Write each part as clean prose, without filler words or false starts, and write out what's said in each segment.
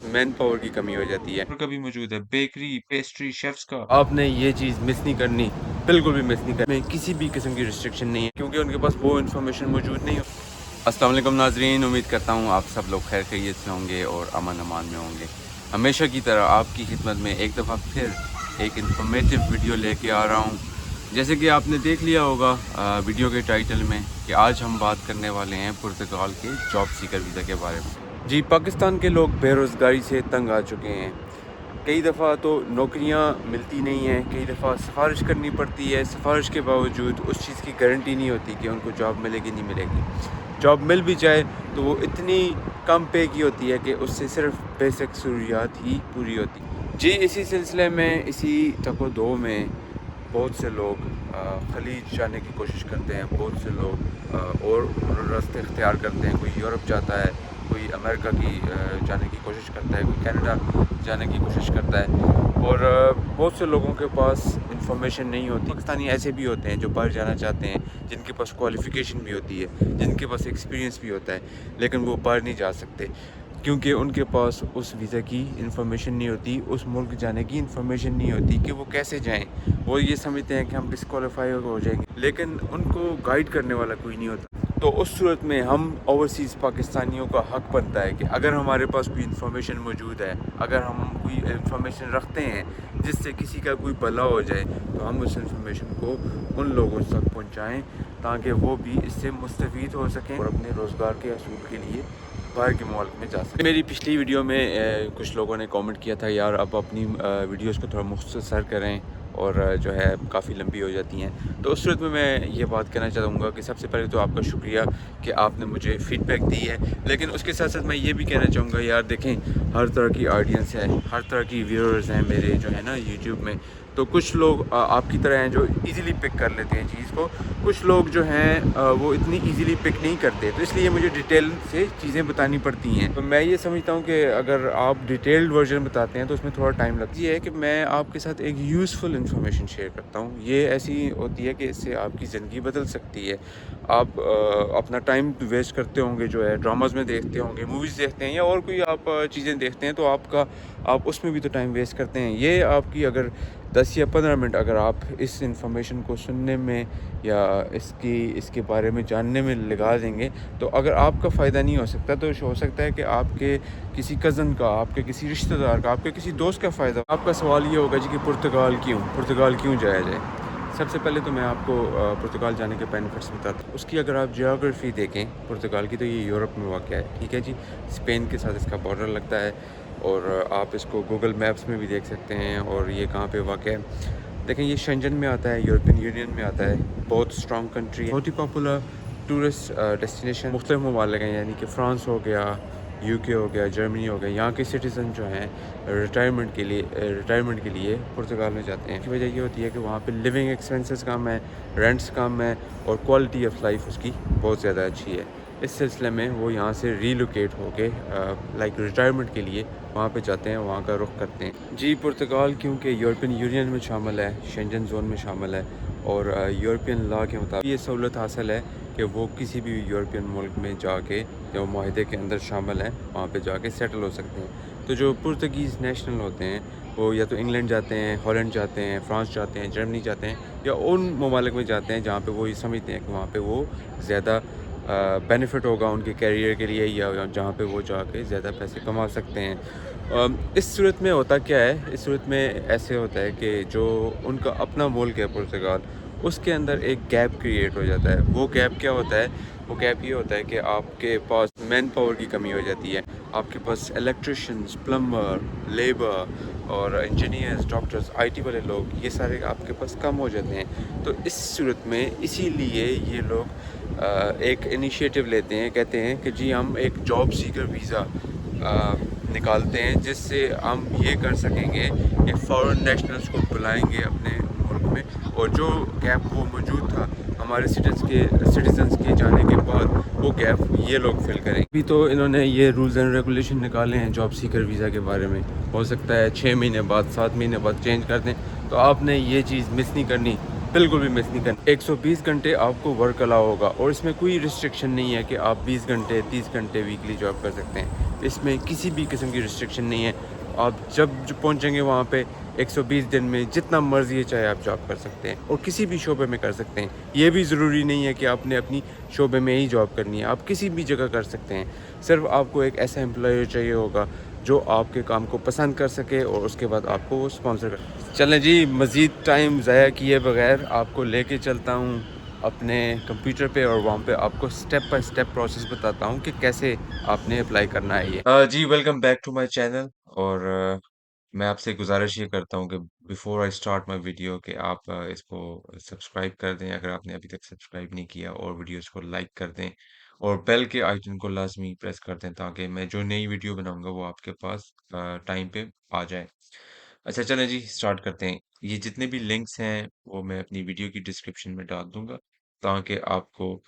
Man power की कमी हो जाती है। और कभी मौजूद है बेकरी, पेस्ट्री, शेफ्स का। आपने ये चीज़ मिस नहीं करनी, बिल्कुल भी मिस नहीं करनी। में किसी भी किस्म की रिस्ट्रिक्शन नहीं है क्योंकि उनके पास वो इन्फॉर्मेशन मौजूद नहीं हो। अस्सलाम वालेकुम नाजरीन, उम्मीद करता हूँ आप सब लोग खैर खैरियत से होंगे और अमन अमान में होंगे। हमेशा की तरह आपकी खिदमत में एक दफ़ा फिर एक इन्फॉर्मेटिव वीडियो लेके आ रहा हूँ। जैसे कि आपने देख लिया होगा वीडियो के टाइटल में कि आज हम बात करने वाले हैं पुर्तगाल के जॉब सीकर वीज़ा के बारे में। जी, पाकिस्तान के लोग बेरोज़गारी से तंग आ चुके हैं। कई दफ़ा तो नौकरियां मिलती नहीं हैं, कई दफ़ा सिफारिश करनी पड़ती है। सिफारिश के बावजूद उस चीज़ की गारंटी नहीं होती कि उनको जॉब मिलेगी नहीं मिलेगी। जॉब मिल भी जाए तो वो इतनी कम पे की होती है कि उससे सिर्फ बेसिक ज़रूरियात ही पूरी होती। जी, इसी सिलसिले में इसी टको-दो में बहुत से लोग खलीज जाने की कोशिश करते हैं। बहुत से लोग और रास्ते इख्तियार करते हैं। कोई यूरोप जाता है, कोई अमेरिका की जाने की कोशिश करता है, कोई कनाडा जाने की कोशिश करता है। और बहुत से लोगों के पास इंफॉर्मेशन नहीं होती। पाकिस्तानी ऐसे भी होते हैं जो बाहर जाना चाहते हैं, जिनके पास क्वालिफ़िकेशन भी होती है, जिनके पास एक्सपीरियंस भी होता है, लेकिन वो बाहर नहीं जा सकते क्योंकि उनके पास उस वीज़ा की इंफॉर्मेशन नहीं होती, उस मुल्क जाने की इंफॉर्मेशन नहीं होती कि वो कैसे जाएं। वो ये समझते हैं कि हम डिस्क्वालीफाई हो जाएंगे, लेकिन उनको गाइड करने वाला कोई नहीं होता। तो उस सूरत में हम ओवरसीज़ पाकिस्तानियों का हक़ बनता है कि अगर हमारे पास कोई इंफॉर्मेशन मौजूद है, अगर हम कोई इंफॉर्मेशन रखते हैं जिससे किसी का कोई भला हो जाए, तो हम उस इंफॉर्मेशन को उन लोगों तक पहुंचाएं ताकि वो भी इससे मुस्तफ़ीद हो सकें और अपने रोज़गार के असूल के लिए बाहर के मुल्क में जा सकें। मेरी पिछली वीडियो में कुछ लोगों ने कमेंट किया था, यार अब अपनी वीडियोस को थोड़ा मुख्तसर करें और जो है काफ़ी लंबी हो जाती हैं। तो उस सूरत में मैं ये बात कहना चाहूँगा कि सबसे पहले तो आपका शुक्रिया कि आपने मुझे फ़ीडबैक दी है, लेकिन उसके साथ साथ मैं ये भी कहना चाहूँगा, यार देखें, हर तरह की ऑडियंस है, हर तरह की व्यूअर्स हैं मेरे जो है ना यूट्यूब में। तो कुछ लोग आपकी तरह हैं जो इजीली पिक कर लेते हैं चीज़ को, कुछ लोग जो हैं वो इतनी इजीली पिक नहीं करते, तो इसलिए मुझे डिटेल से चीज़ें बतानी पड़ती हैं। तो मैं ये समझता हूँ कि अगर आप डिटेल्ड वर्जन बताते हैं तो उसमें थोड़ा टाइम लगता है कि मैं आपके साथ एक यूज़फुल इन्फॉर्मेशन शेयर करता हूँ। ये ऐसी होती है कि इससे आपकी ज़िंदगी बदल सकती है। आप अपना टाइम वेस्ट करते होंगे जो है ड्रामाज़ में देखते होंगे, मूवीज़ देखते हैं या और कोई आप चीज़ें देखते हैं, तो आप उसमें भी तो टाइम वेस्ट करते हैं। ये आपकी अगर 10 या 15 मिनट अगर आप इस इंफॉर्मेशन को सुनने में या इसके बारे में जानने में लगा देंगे, तो अगर आपका फ़ायदा नहीं हो सकता तो हो सकता है कि आपके किसी कज़न का, आपके किसी रिश्तेदार का, आपके किसी दोस्त का फ़ायदा। आपका सवाल ये होगा जी कि पुर्तगाल क्यों जाया जाए। सबसे पहले तो मैं आपको पुर्तगाल जाने के बेनिफिट्स बताता हूँ। उसकी अगर आप जियोग्राफी देखें पुर्तगाल की, तो ये यूरोप में वाक़ है, ठीक है जी। स्पेन के साथ इसका बॉर्डर लगता है और आप इसको गूगल मैप्स में भी देख सकते हैं। और ये कहाँ पे वाक़ है, देखें, ये शेंजन में आता है, यूरोपियन यूनियन में आता है। बहुत स्ट्रॉन्ग कंट्री है, बहुत ही पॉपुलर टूरिस्ट डेस्टिनेशन मुख्तलिफ ममालिक हैं, यानी कि फ़्रांस हो गया, यूके हो गया, जर्मनी हो गया। यहाँ के सिटीज़न जो हैं रिटायरमेंट के लिए पुर्तगाल में जाते हैं। इसकी वजह ये होती है कि वहाँ पे लिविंग एक्सपेंसेस कम है, रेंट्स कम है और क्वालिटी ऑफ लाइफ उसकी बहुत ज़्यादा अच्छी है। इस सिलसिले में वो यहाँ से रीलोकेट होके लाइक रिटायरमेंट के लिए वहाँ पे जाते हैं, वहाँ का रुख करते हैं। जी, पुर्तगाल क्योंकि यूरोपियन यूनियन में शामिल है, शेंजन जोन में शामिल है और यूरोपियन लॉ के मुताबिक ये सहूलत हासिल है कि वो किसी भी यूरोपियन मुल्क में जाके, जो माहिदे के अंदर शामिल हैं, वहाँ पे जाके सेटल हो सकते हैं। तो जो पुर्तगीज़ नेशनल होते हैं वो या तो इंग्लैंड जाते हैं, हॉलैंड जाते हैं, फ्रांस जाते हैं, जर्मनी जाते हैं या उन ममालिक में जाते हैं जहाँ पे वो ये समझते हैं कि वहाँ पे वो ज़्यादा बेनिफिट होगा उनके कैरियर के लिए, या जहाँ पे वो जाके ज़्यादा पैसे कमा सकते हैं। इस सूरत में होता क्या है, इस सूरत में ऐसे होता है कि जो उनका अपना मुल्क है पुर्तगाल, उसके अंदर एक गैप क्रिएट हो जाता है। वो गैप क्या होता है, वो गैप ये होता है कि आपके पास मैन पावर की कमी हो जाती है। आपके पास इलेक्ट्रिशियंस, प्लम्बर, लेबर और इंजीनियर्स, डॉक्टर्स, आईटी वाले लोग, ये सारे आपके पास कम हो जाते हैं। तो इस सूरत में इसीलिए ये लोग एक इनिशिएटिव लेते हैं, कहते हैं कि जी हम एक जॉब सीकर वीज़ा निकालते हैं, जिससे हम ये कर सकेंगे कि फ़ॉरेन नेशनल्स को बुलाएंगे अपने मुल्क में, और जो गैप वो मौजूद था हमारे सिटीजन्स के जाने के बाद, वो गैप ये लोग फिल करेंगे। अभी तो इन्होंने ये रूल्स एंड रेगुलेशन निकाले हैं जॉब सीकर वीज़ा के बारे में, हो सकता है 6 महीने बाद, 7 महीने बाद चेंज कर दें। तो आपने ये चीज़ मिस नहीं करनी, बिल्कुल भी मिस नहीं करनी। 120 घंटे आपको वर्क अलाउ होगा और इसमें कोई रिस्ट्रिक्शन नहीं है कि आप 20 घंटे 30 घंटे वीकली जॉब कर सकते हैं। इसमें किसी भी किस्म की रिस्ट्रिक्शन नहीं है। आप जब जो पहुँचेंगे वहाँ पे 120 दिन में जितना मर्ज़ी चाहे आप जॉब कर सकते हैं और किसी भी शोबे में कर सकते हैं। ये भी ज़रूरी नहीं है कि आपने अपनी शोबे में ही जॉब करनी है, आप किसी भी जगह कर सकते हैं। सिर्फ़ आपको एक ऐसा एम्प्लॉयर चाहिए होगा जो आपके काम को पसंद कर सके और उसके बाद आपको वो स्पॉन्सर कर। चलें जी, मज़ीद टाइम ज़ाया किए बगैर आपको लेके चलता हूँ अपने कंप्यूटर पे और वहाँ पे आपको स्टेप बाय स्टेप प्रोसेस बताता हूँ कि कैसे आपने अप्लाई करना है ये। जी welcome back to my channel और मैं आपसे गुजारिश ये करता हूँ कि before I start my video कि आप इसको सब्सक्राइब कर दें अगर आपने अभी तक सब्सक्राइब नहीं किया और वीडियोस को लाइक कर दें और बेल के आइकन को लाजमी प्रेस कर दें ताकि मैं जो नई वीडियो बनाऊंगा वो आपके पास टाइम पे आ जाए। अच्छा चलें जी स्टार्ट करते हैं। ये जितने भी लिंक्स हैं वो मैं अपनी वीडियो की डिस्क्रिप्शन में डाल दूंगा ताकि आपको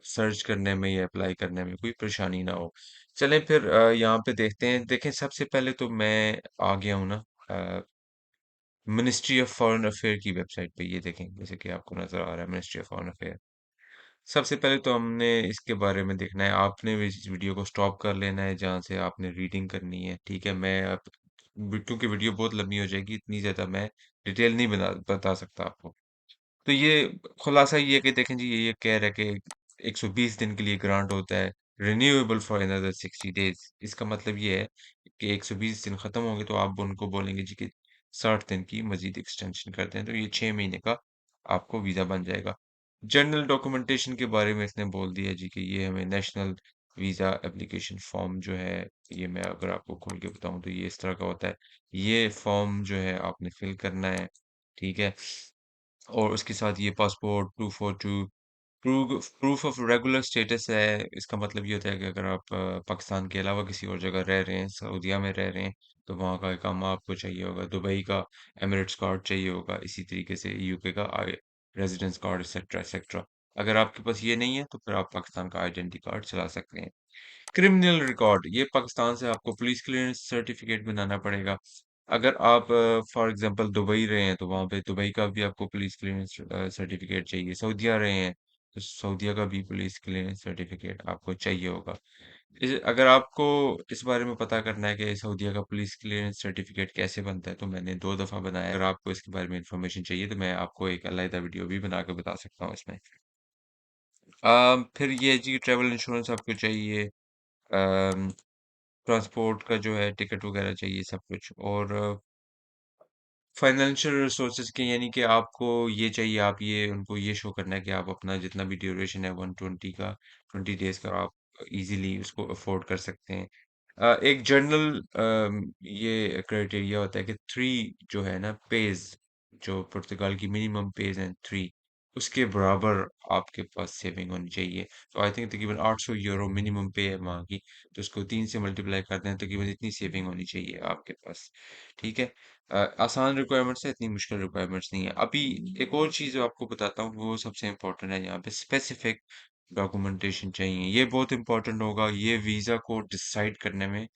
सर्च करने में या अप्लाई करने में कोई परेशानी ना हो। चलें फिर यहाँ पे देखते हैं। देखें सबसे पहले तो मैं आ गया हूँ ना मिनिस्ट्री ऑफ फॉरेन अफेयर की वेबसाइट पे। ये देखें जैसे कि आपको नज़र आ रहा है मिनिस्ट्री ऑफ फॉरेन अफेयर। सबसे पहले तो हमने इसके बारे में देखना है। आपने भी इस वीडियो को स्टॉप कर लेना है जहाँ से आपने रीडिंग करनी है। ठीक है मैं अब क्योंकि वीडियो बहुत लंबी हो जाएगी इतनी ज़्यादा मैं डिटेल नहीं बता सकता आपको। तो ये खुलासा ये है कि देखें जी ये कह रहा है कि 120 दिन के लिए ग्रांट होता है रिन्यूएबल फॉर अनदर 60 डेज। इसका मतलब ये है कि 120 दिन खत्म होंगे तो आप उनको बोलेंगे जी कि 60 दिन की मजीद एक्सटेंशन करते हैं तो ये 6 महीने का आपको वीज़ा बन जाएगा। जनरल डॉक्यूमेंटेशन के बारे में इसने बोल दिया जी कि ये हमें नेशनल वीज़ा एप्लीकेशन फॉर्म जो है ये मैं अगर आपको खोल के बताऊं तो ये इस तरह का होता है। ये फॉर्म जो है आपने फिल करना है। ठीक है और उसके साथ ये passport, proof of regular status है। इसका मतलब ये होता है कि अगर आप पाकिस्तान के अलावा किसी और जगह रह रहे हैं, सऊदीया में रह रहे हैं, तो वहाँ का इकामा आपको चाहिए होगा। दुबई का एमिरेट्स कार्ड चाहिए होगा। इसी तरीके से यूके का रेजिडेंस कार्ड एक्सेट्रा एक्सेट्रा। अगर आपके पास ये नहीं है, तो फिर आप पाकिस्तान का आइडेंटिटी कार्ड चला सकते हैं। क्रिमिनल रिकॉर्ड ये पाकिस्तान से आपको पुलिस क्लियरेंस सर्टिफिकेट बनाना पड़ेगा। अगर आप फॉर एग्जांपल दुबई रहे हैं तो वहाँ पे दुबई का भी आपको पुलिस क्लियरेंस सर्टिफिकेट चाहिए। सऊदीया रहे हैं तो सऊदीया का भी पुलिस क्लियरेंस सर्टिफिकेट आपको चाहिए होगा। अगर आपको इस बारे में पता करना है कि सऊदीया का पुलिस क्लियरेंस सर्टिफिकेट कैसे बनता है तो मैंने 2 दफ़ा बनाया। अगर आपको इसके बारे में इंफॉर्मेशन चाहिए तो मैं आपको एक अलग वीडियो भी बना के बता सकता हूँ इसमें। फिर ये जी ट्रैवल इंश्योरेंस आपको चाहिए। ट्रांसपोर्ट का जो है टिकट वगैरह चाहिए सब कुछ और फाइनेंशियल रिसोर्सेज के यानी कि आपको ये चाहिए आप ये उनको ये शो करना है कि आप अपना जितना भी ड्यूरेशन है 120 का 20 डेज का आप इजीली उसको अफोर्ड कर सकते हैं। एक जर्नल ये क्राइटेरिया होता है कि 3 जो है ना पेज जो पुर्तगाल की मिनिमम पेज है 3 उसके बराबर आपके पास सेविंग होनी चाहिए। तो आई थिंक तकरीबन 800 यूरो मिनिमम पे है वहाँ की। तो उसको 3 से मल्टीप्लाई करते हैं तकरीबन इतनी सेविंग होनी चाहिए आपके पास। ठीक है आसान रिक्वायरमेंट्स है इतनी मुश्किल रिक्वायरमेंट्स नहीं है। अभी एक और चीज़ जो आपको बताता हूँ वो सबसे इम्पोर्टेंट है यहाँ पे स्पेसिफिक डॉक्यूमेंटेशन चाहिए। ये बहुत इम्पोर्टेंट होगा ये वीज़ा को डिसाइड करने में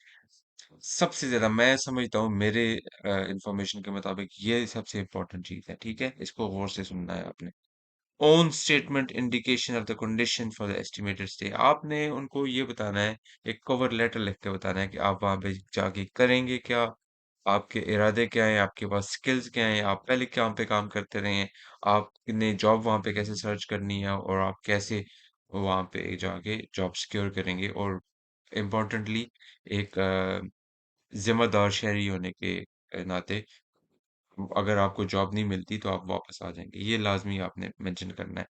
सबसे ज़्यादा मैं समझता हूँ मेरे इंफॉर्मेशन के मुताबिक ये सबसे इम्पोर्टेंट चीज़ है। ठीक है इसको गौर से सुनना है आपने। Own statement indication of the condition for the estimated stay आपने उनको ये बताना है एक कवर लेटर लिख के बताना है कि आप वहाँ पे जाके करेंगे क्या, आपके इरादे क्या हैं, आपके पास स्किल्स क्या हैं, आप पहले क्या पे काम करते रहे हैं, आपने जॉब वहाँ पे कैसे सर्च करनी है और आप कैसे वहाँ पे जाके जॉब सिक्योर करेंगे और इम्पोर्टेंटली एक जिम्मेदार शहरी होने के नाते अगर आपको जॉब नहीं मिलती तो आप वापस आ जाएँगे। ये लाज़मी आपने मेंशन करना है।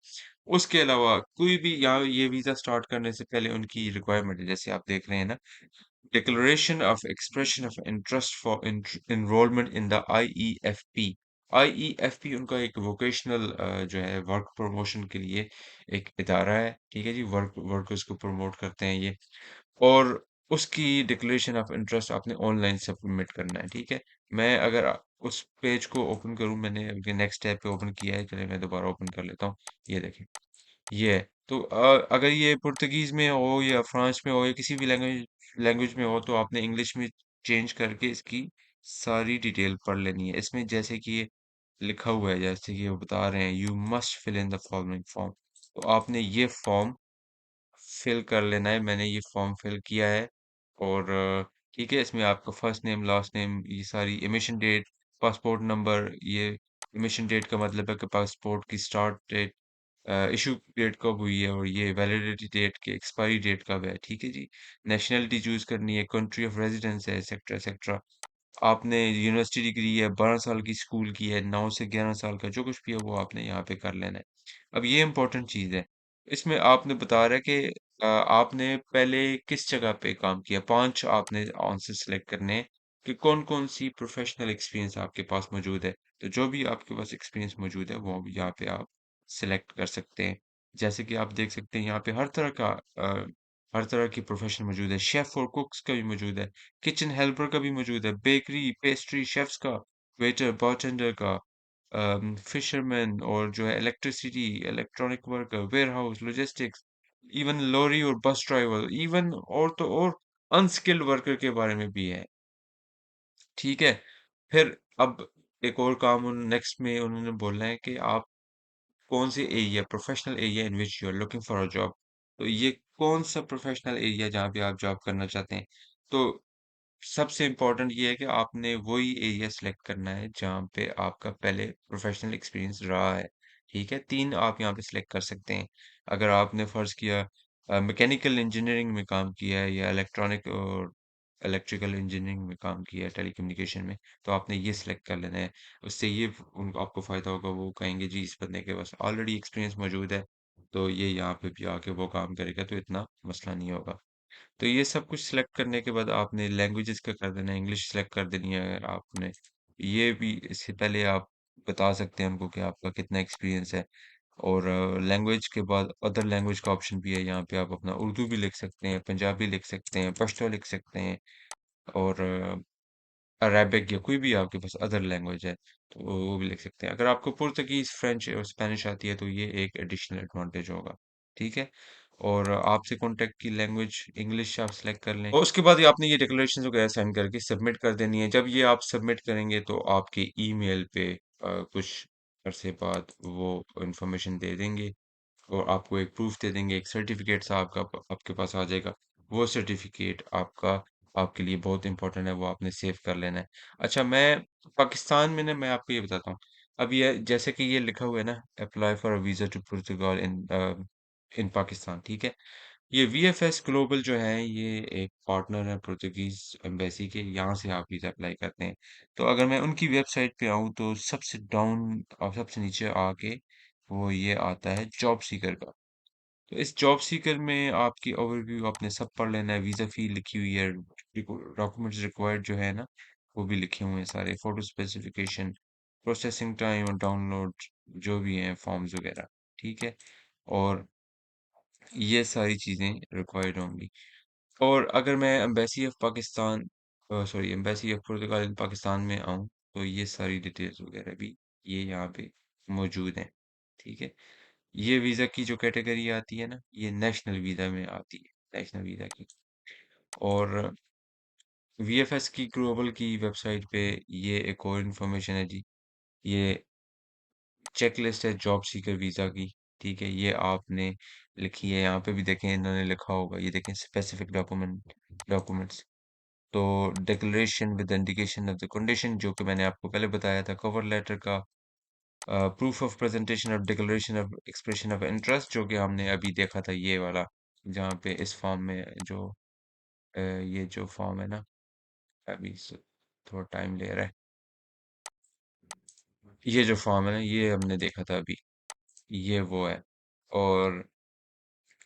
उसके अलावा कोई भी यहाँ ये वीज़ा स्टार्ट करने से पहले उनकी रिक्वायरमेंट है जैसे आप देख रहे हैं ना declaration of expression of interest for enrolment in the IEFP. IEFP उनका एक वोकेशनल जो है वर्क प्रमोशन के लिए एक इदारा है। ठीक है जी वर्कर्स को प्रमोट करते हैं ये। और उसकी डिक्लेरेशन ऑफ इंटरेस्ट आपने ऑनलाइन सबमिट करना है, ठीक है? मैं अगर उस पेज को ओपन करूँ मैंने अभी नेक्स्ट टैब पे ओपन किया है, चलिए मैं दोबारा ओपन कर लेता हूँ। ये देखें, ये है। तो अगर ये पुर्तगीज़ में हो या फ्रांस में हो या किसी भी लैंग्वेज लैंग्वेज में हो तो आपने इंग्लिश में चेंज करके इसकी सारी डिटेल पढ़ लेनी है। इसमें जैसे कि ये लिखा हुआ है, जैसे कि वो बता रहे हैं, "you must fill in the following form" तो आपने ये फॉर्म फिल कर लेना है। मैंने ये फॉर्म फिल किया है। और ठीक है, इसमें आपका फर्स्ट नेम, लास्ट नेम, ये सारी एमिशन डेट, पासपोर्ट नंबर, ये एमिशन डेट का मतलब है कि पासपोर्ट की स्टार्ट डेट, इशू डेट कब हुई है और ये वैलिडिटी डेट की एक्सपायरी डेट कब है, ठीक है जी। नेशनैलिटी चूज़ करनी है, कंट्री ऑफ रेज़िडेंस है, एटसेट्रा, एटसेट्रा। आपने यूनिवर्सिटी डिग्री है, 12 साल की स्कूल की है, 9 से 11 साल का जो कुछ भी है वो आपने यहाँ पे कर लेना है। अब ये इम्पोर्टेंट चीज़ है। इसमें आपने बता रहा है कि आपने पहले किस जगह पे काम किया? 5 आपने आंसर सेलेक्ट करने हैं कि कौन-कौन सी प्रोफ़ेशनल एक्सपीरियंस आपके पास मौजूद है। तो जो भी आपके पास एक्सपीरियंस मौजूद है, वो यहाँ पे आप सेलेक्ट कर सकते हैं। जैसे कि आप देख सकते हैं यहाँ पे हर तरह की प्रोफ़ेशन मौजूद है। शेफ़ और कुक्स का भी मौजूद है, किचन हेल्पर का भी मौजूद है, बेकरी, पेस्ट्री शेफ़्स का, वेटर, बारटेंडर का, फिशरमैन और जो है electricity, electronic worker, warehouse, logistics, even lorry और बस ड्राइवर, इवन और तो और अनस्किल्ड वर्कर के बारे में भी है, ठीक है? फिर अब एक और काम उन नेक्स्ट में उन्होंने बोला है कि आप कौन से area professional area in which you are looking for a job. तो ये कौन-सा प्रोफेशनल एरिया जहाँ पे आप जॉब करना चाहते हैं। तो सबसे इम्पोर्टेंट ये है कि आपने वही एरिया सेलेक्ट करना है जहाँ पे आपका पहले प्रोफेशनल एक्सपीरियंस रहा है, ठीक है? 3 आप यहाँ पे सेलेक्ट कर सकते हैं। अगर आपने फ़र्ज़ किया मैकेनिकल इंजीनियरिंग में काम किया है या इलेक्ट्रॉनिक और इलेक्ट्रिकल इंजीनियरिंग में काम किया है, टेलीकम्युनिकेशन में, तो आपने ये सेलेक्ट कर लेना है। उससे ये फ उनको आपको फ़ायदा होगा, वो कहेंगे जी इस बंदे के पास ऑलरेडी एक्सपीरियंस मौजूद है, तो ये यहाँ पे भी आके वो काम करेगा, तो इतना मसला नहीं होगा। तो ये सब कुछ सिलेक्ट करने के बाद आपने लैंग्वेजेस का कर देना है, इंग्लिश सिलेक्ट कर देनी है अगर आपने। ये भी इससे पहले आप बता सकते हैं उनको कि आपका कितना एक्सपीरियंस है और लैंग्वेज के बाद अदर लैंग्वेज का ऑप्शन भी है, यहाँ पे आप अपना उर्दू भी लिख सकते हैं, पंजाबी लिख सकते हैं, पश्तो लिख सकते हैं और अरेबिक या कोई भी आपके पास अदर लैंग्वेज है, तो वो भी लिख सकते हैं। अगर आपको पुर्तगीज़, फ्रेंच और स्पेनिश आती है, तो ये एक एडिशनल एडवांटेज होगा, ठीक है? और आपसे कॉन्टैक्ट की लैंग्वेज इंग्लिश आप सेलेक्ट कर लें और उसके बाद ये आपने ये डिक्लेरेशंस वगैरह सेंड करके सबमिट कर देनी है। जब ये आप सबमिट करेंगे, तो आपके ईमेल पे कुछ अरसे बाद वो इन्फॉर्मेशन दे देंगे और आपको एक प्रूफ़ दे देंगे, एक सर्टिफ़िकेट सा आपका आपके पास आ जाएगा। वो सर्टिफ़िकेट आपका आपके लिए बहुत इम्पोर्टेंट है, वो आपने सेव कर लेना है। अच्छा मैं पाकिस्तान में ना मैं आपको ये बताता हूँ, अब ये जैसे कि ये लिखा हुआ है ना apply for a visa to Portugal in Pakistan, ठीक है? ये वीएफएस ग्लोबल जो है, ये एक पार्टनर है पुर्तगीज़ एम्बेसी के, यहाँ से आप वीज़ा अप्लाई करते हैं। तो अगर मैं उनकी वेबसाइट पे आऊँ, तो सबसे डाउन और सबसे नीचे आके वो ये आता है जॉब सीकर का। तो इस जॉब सीकर में आपकी ओवरव्यू आपने सब पढ़ लेना है, वीज़ा फ़ी लिखी हुई है, डॉक्यूमेंट्स रिक्वायर्ड जो है ना, वो भी लिखे हुए हैं सारे, फ़ोटो स्पेसिफ़िकेशन, प्रोसेसिंग टाइम और डाउनलोड जो भी हैं फ़ॉर्म्स वगैरह, ठीक है? और ये सारी चीज़ें रिक्वायर्ड होंगी। और अगर मैं embassy of Pakistan sorry embassy of Portugal in Pakistan में आऊँ, तो ये सारी डिटेल्स वगैरह भी ये यहाँ पे मौजूद हैं, ठीक है? ये वीज़ा की जो कैटेगरी आती है ना, ये नेशनल वीज़ा में आती है, नेशनल वीज़ा की। और वीएफएस की ग्लोबल की वेबसाइट पे ये एक और इन्फॉर्मेशन है जी, ये चेकलिस्ट है जॉब सीकर वीज़ा की, ठीक है? ये आपने लिखी है, यहाँ पे भी देखें इन्होंने लिखा होगा, ये देखें स्पेसिफिक डॉक्यूमेंट्स। तो declaration with indication of the condition जो कि मैंने आपको पहले बताया था, कवर लेटर का proof of presentation of declaration of expression of interest जो कि हमने अभी देखा था ये वाला, जहाँ पे इस फॉर्म में जो ये जो फॉर्म है ना, अभी थोड़ा टाइम ले रहा है। ये जो फॉर्म है ना, ये हमने देखा था अभी, ये वो है। और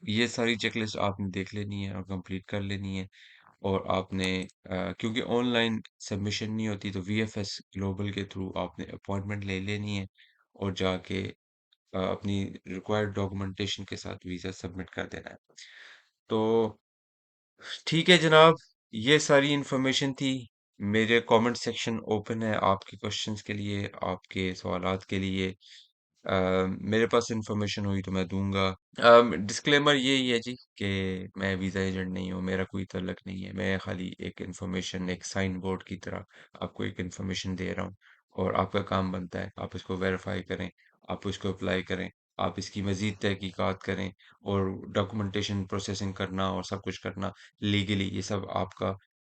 ये सारी चेकलिस्ट आपने देख लेनी है और कंप्लीट कर लेनी है। और आपने क्योंकि ऑनलाइन सबमिशन नहीं होती, तो वीएफएस ग्लोबल के थ्रू आपने अपॉइंटमेंट ले लेनी है और जाके अपनी रिक्वायर्ड डॉक्यूमेंटेशन के साथ वीज़ा सबमिट कर देना है। तो ठीक है जनाब, ये सारी इन्फॉर्मेशन थी। मेरे कमेंट सेक्शन ओपन है आपके क्वेश्चंस के लिए, आपके सवालात के लिए। मेरे पास इन्फॉर्मेशन हुई तो मैं दूँगा। डिस्क्लेमर यही है जी कि मैं वीज़ा एजेंट नहीं हूँ, मेरा कोई तल्लक नहीं है। मैं खाली एक इन्फॉर्मेशन, एक साइन बोर्ड की तरह आपको एक इन्फॉर्मेशन दे रहा हूँ और आपका काम बनता है, आप इसको वेरीफ़ाई करें, आप उसको अप्लाई करें, आप इसकी मज़ीद तहकीकात करें और डॉक्यूमेंटेशन प्रोसेसिंग करना और सब कुछ करना लीगली ये सब आपका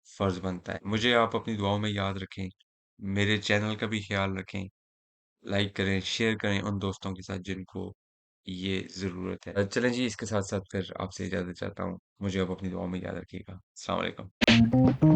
फ़र्ज़ बनता है। मुझे आप अपनी दुआओं में याद रखें, मेरे चैनल का भी ख़्याल रखें, लाइक करें, शेयर करें उन दोस्तों के साथ जिनको ये ज़रूरत है। चलें जी इसके साथ-साथ फिर आपसे इजाज़त चाहता हूँ। मुझे अब अपनी दुआओं में याद रखिएगा। अस्सलाम वालेकुम।